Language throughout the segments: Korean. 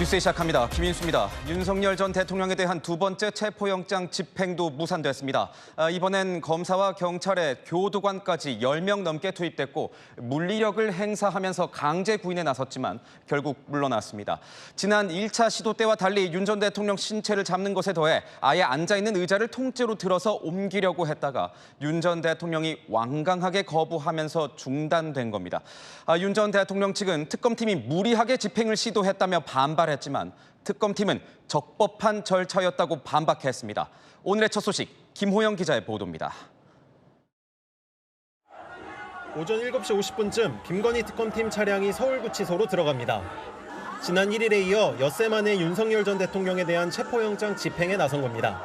뉴스 시작합니다. 김인수입니다. 윤석열 전 대통령에 대한 두 번째 체포영장 집행도 무산됐습니다. 이번엔 검사와 경찰의 교도관까지 10명 넘게 투입됐고 물리력을 행사하면서 강제 구인에 나섰지만 결국 물러났습니다. 지난 1차 시도 때와 달리 윤 전 대통령 신체를 잡는 것에 더해 아예 앉아있는 의자를 통째로 들어서 옮기려고 했다가 윤 전 대통령이 완강하게 거부하면서 중단된 겁니다. 윤 전 대통령 측은 특검팀이 무리하게 집행을 시도했다며 반발했지만 특검팀은 적법한 절차였다고 반박했습니다. 오늘의 첫 소식 김호영 기자의 보도입니다. 오전 7시 50분쯤 김건희 특검팀 차량이 서울구치소로 들어갑니다. 지난 1일에 이어 엿새 만에 윤석열 전 대통령에 대한 체포영장 집행에 나선 겁니다.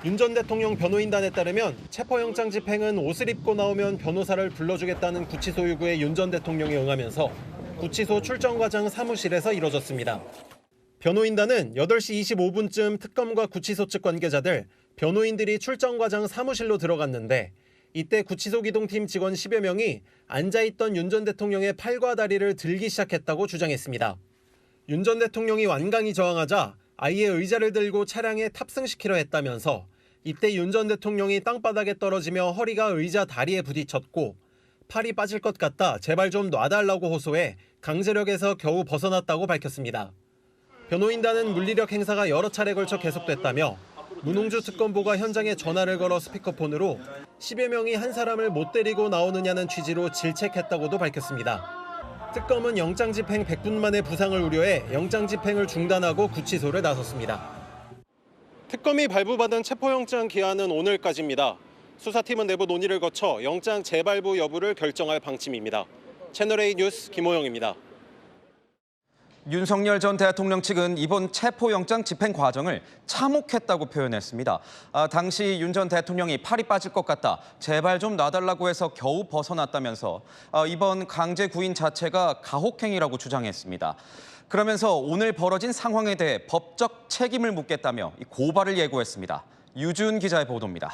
윤 전 대통령 변호인단에 따르면 체포영장 집행은 옷을 입고 나오면 변호사를 불러주겠다는 구치소 요구에 윤 전 대통령이 응하면서 구치소 출정과장 사무실에서 이뤄졌습니다. 변호인단은 8시 25분쯤 특검과 구치소 측 관계자들, 변호인들이 출정과장 사무실로 들어갔는데 이때 구치소 기동팀 직원 10여 명이 앉아있던 윤 전 대통령의 팔과 다리를 들기 시작했다고 주장했습니다. 윤 전 대통령이 완강히 저항하자 아예 의자를 들고 차량에 탑승시키려 했다면서 이때 윤 전 대통령이 땅바닥에 떨어지며 허리가 의자 다리에 부딪혔고 팔이 빠질 것 같다 제발 좀 놔달라고 호소해 강제력에서 겨우 벗어났다고 밝혔습니다. 변호인단은 물리력 행사가 여러 차례 걸쳐 계속됐다며 문홍주 특검보가 현장에 전화를 걸어 스피커폰으로 10여 명이 한 사람을 못 데리고 나오느냐는 취지로 질책했다고도 밝혔습니다. 특검은 영장 집행 100분 만에 부상을 우려해 영장 집행을 중단하고 구치소를 나섰습니다. 특검이 발부받은 체포영장 기한은 오늘까지입니다. 수사팀은 내부 논의를 거쳐 영장 재발부 여부를 결정할 방침입니다. 채널A 뉴스 김호영입니다. 윤석열 전 대통령 측은 이번 체포영장 집행 과정을 참혹했다고 표현했습니다. 당시 윤 전 대통령이 팔이 빠질 것 같다, 제발 좀 놔달라고 해서 겨우 벗어났다면서 이번 강제 구인 자체가 가혹행위라고 주장했습니다. 그러면서 오늘 벌어진 상황에 대해 법적 책임을 묻겠다며 고발을 예고했습니다. 유준 기자의 보도입니다.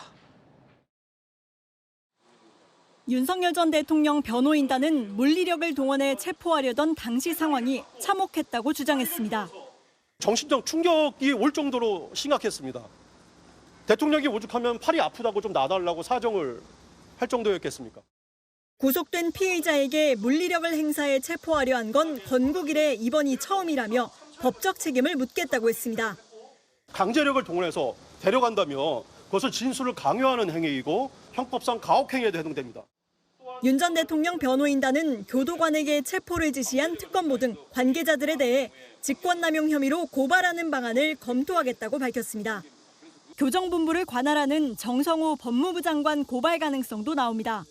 윤석열 전 대통령 변호인단은 물리력을 동원해 체포하려던 당시 상황이 참혹했다고 주장했습니다. 정신적 충격이 올 정도로 심각했습니다. 대통령이 오죽하면 팔이 아프다고 좀 놔달라고 사정을 할 정도였겠습니까? 구속된 피의자에게 물리력을 행사해 체포하려 한 건 건국 이래 이번이 처음이라며 법적 책임을 묻겠다고 했습니다. 강제력을 동원해서 데려간다면 그것은 진술을 강요하는 행위이고 형법상 가혹행위에 해당됩니다. 윤 전 대통령 변호인단은 교도관에게 체포를 지시한 특검보 등 관계자들에 대해 직권남용 혐의로 고발하는 방안을 검토하겠다고 밝혔습니다. 교정본부를 관할하는 정성호 법무부 장관 고발 가능성도 나옵니다.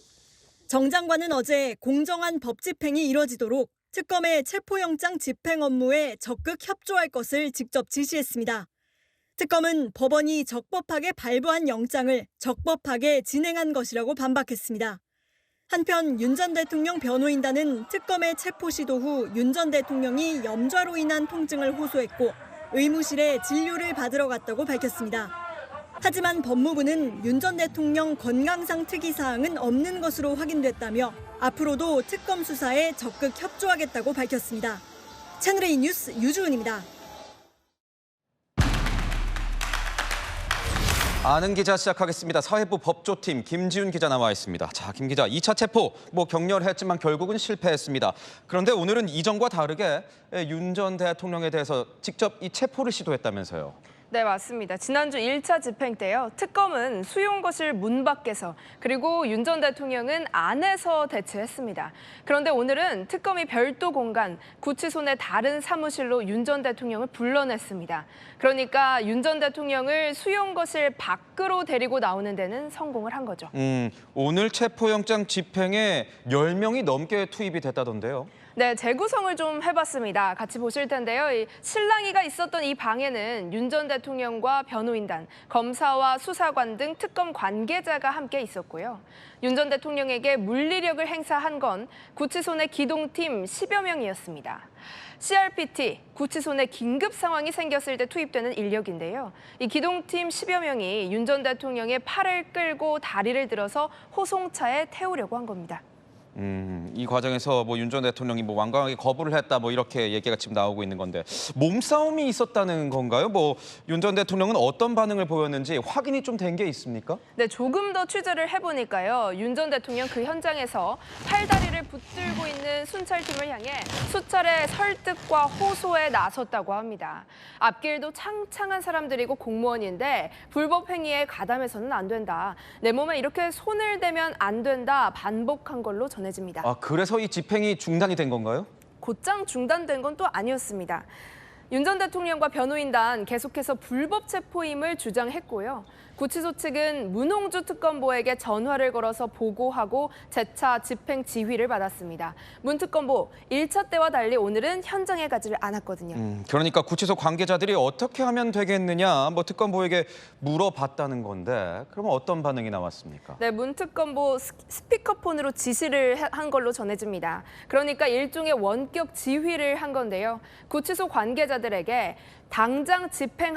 정 장관은 어제 공정한 법 집행이 이뤄지도록 특검의 체포영장 집행 업무에 적극 협조할 것을 직접 지시했습니다. 특검은 법원이 적법하게 발부한 영장을 적법하게 진행한 것이라고 반박했습니다. 한편 윤 전 대통령 변호인단은 특검의 체포 시도 후 윤 전 대통령이 염좌로 인한 통증을 호소했고 의무실에 진료를 받으러 갔다고 밝혔습니다. 하지만 법무부는 윤 전 대통령 건강상 특이 사항은 없는 것으로 확인됐다며 앞으로도 특검 수사에 적극 협조하겠다고 밝혔습니다. 채널A 뉴스 유주은입니다. 아는 기자 시작하겠습니다. 사회부 법조팀 김지훈 기자 나와 있습니다. 자, 김 기자, 2차 체포 격렬했지만 결국은 실패했습니다. 그런데 오늘은 이전과 다르게 윤 전 대통령에 대해서 직접 이 체포를 시도했다면서요. 네, 맞습니다. 지난주 1차 집행 때요. 특검은 수용거실 문 밖에서 그리고 윤 전 대통령은 안에서 대치했습니다. 그런데 오늘은 특검이 별도 공간, 구치소 내 다른 사무실로 윤 전 대통령을 불러냈습니다. 그러니까 윤 전 대통령을 수용거실 밖으로 데리고 나오는 데는 성공을 한 거죠. 오늘 체포영장 집행에 10명이 넘게 투입이 됐다던데요. 네, 재구성을 좀 해봤습니다. 같이 보실 텐데요. 이 실랑이가 있었던 이 방에는 윤 전 대통령과 변호인단, 검사와 수사관 등 특검 관계자가 함께 있었고요. 윤 전 대통령에게 물리력을 행사한 건 구치소 내 기동팀 10여 명이었습니다. CRPT, 구치소 내 긴급 상황이 생겼을 때 투입되는 인력인데요. 이 기동팀 10여 명이 윤 전 대통령의 팔을 끌고 다리를 들어서 호송차에 태우려고 한 겁니다. 이 과정에서 뭐 윤 전 대통령이 뭐 완강하게 거부를 했다 뭐 이렇게 얘기가 지금 나오고 있는 건데 몸싸움이 있었다는 건가요? 뭐 윤 전 대통령은 어떤 반응을 보였는지 확인이 좀 된 게 있습니까? 네, 조금 더 취재를 해보니까요. 윤 전 대통령 그 현장에서 팔다리를 붙들고 있는 순찰팀을 향해 수차례 설득과 호소에 나섰다고 합니다. 앞길도 창창한 사람들이고 공무원인데 불법 행위에 가담해서는 안 된다. 내 몸에 이렇게 손을 대면 안 된다. 반복한 걸로 전해집니다. 아, 그래서 이 집행이 중단이 된 건가요? 곧장 중단된 건 또 아니었습니다. 윤 전 대통령과 변호인단 계속해서 불법 체포임을 주장했고요. 구치소 측은 문홍주 특검보에게 전화를 걸어서 보고하고 재차 집행 지휘를 받았습니다. 문 특검보 1차 때와 달리 오늘은 현장에 가지를 않았거든요. 그러니까 구치소 관계자들이 어떻게 하면 되겠느냐 뭐 특검보에게 물어봤다는 건데 그러면 어떤 반응이 나왔습니까? 네, 문 특검보 스피커폰으로 지시를 한 걸로 전해집니다. 그러니까 일종의 원격 지휘를 한 건데요. 구치소 관계자들에게 당장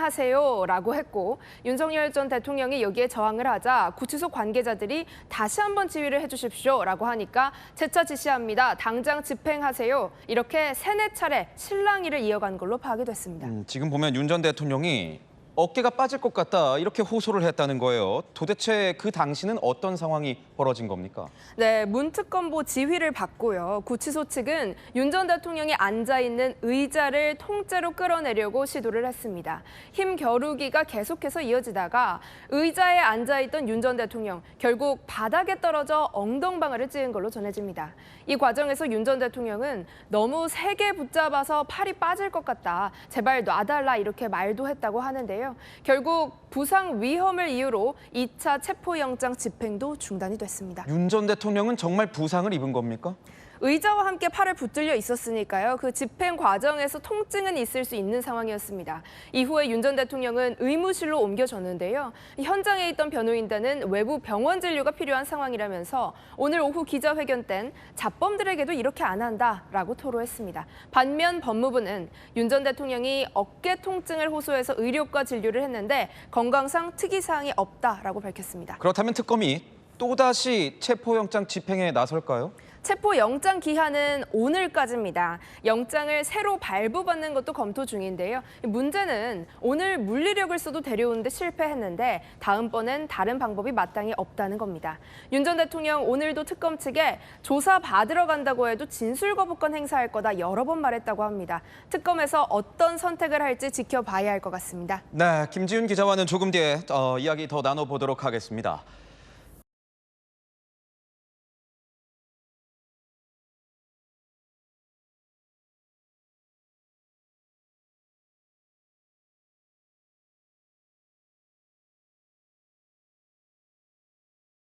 집행하세요라고 했고 윤석열 전 대통령이 여기에 저항을 하자 구치소 관계자들이 다시 한번 지휘를 해주십시오라고 하니까 재차 지시합니다. 당장 집행하세요. 이렇게 3-4차례 실랑이를 이어간 걸로 파악이 됐습니다. 지금 보면 윤 전 대통령이 어깨가 빠질 것 같다 이렇게 호소를 했다는 거예요. 도대체 그 당시는 어떤 상황이 벌어진 겁니까? 네, 문 특검보 지휘를 받고요. 구치소 측은 윤 전 대통령이 앉아있는 의자를 통째로 끌어내려고 시도를 했습니다. 힘 겨루기가 계속해서 이어지다가 의자에 앉아있던 윤 전 대통령 결국 바닥에 떨어져 엉덩방아를 찧은 걸로 전해집니다. 이 과정에서 윤 전 대통령은 너무 세게 붙잡아서 팔이 빠질 것 같다. 제발 놔달라 이렇게 말도 했다고 하는데요. 결국 부상 위험을 이유로 2차 체포영장 집행도 중단이 됐습니다. 윤 전 대통령은 정말 부상을 입은 겁니까? 의자와 함께 팔을 붙들려 있었으니까요. 그 집행 과정에서 통증은 있을 수 있는 상황이었습니다. 이후에 윤 전 대통령은 의무실로 옮겨졌는데요. 현장에 있던 변호인단은 외부 병원 진료가 필요한 상황이라면서 오늘 오후 기자회견 땐 잡범들에게도 이렇게 안 한다라고 토로했습니다. 반면 법무부는 윤 전 대통령이 어깨 통증을 호소해서 의료과 진료를 했는데 건강상 특이사항이 없다라고 밝혔습니다. 그렇다면 특검이 또다시 체포영장 집행에 나설까요? 체포영장 기한은 오늘까지입니다. 영장을 새로 발부받는 것도 검토 중인데요. 문제는 오늘 물리력을 써도 데려오는데 실패했는데 다음번엔 다른 방법이 마땅히 없다는 겁니다. 윤 전 대통령 오늘도 특검 측에 조사 받으러 간다고 해도 진술 거부권 행사할 거다 여러 번 말했다고 합니다. 특검에서 어떤 선택을 할지 지켜봐야 할 것 같습니다. 네, 김지훈 기자와는 조금 뒤에 이야기 더 나눠보도록 하겠습니다.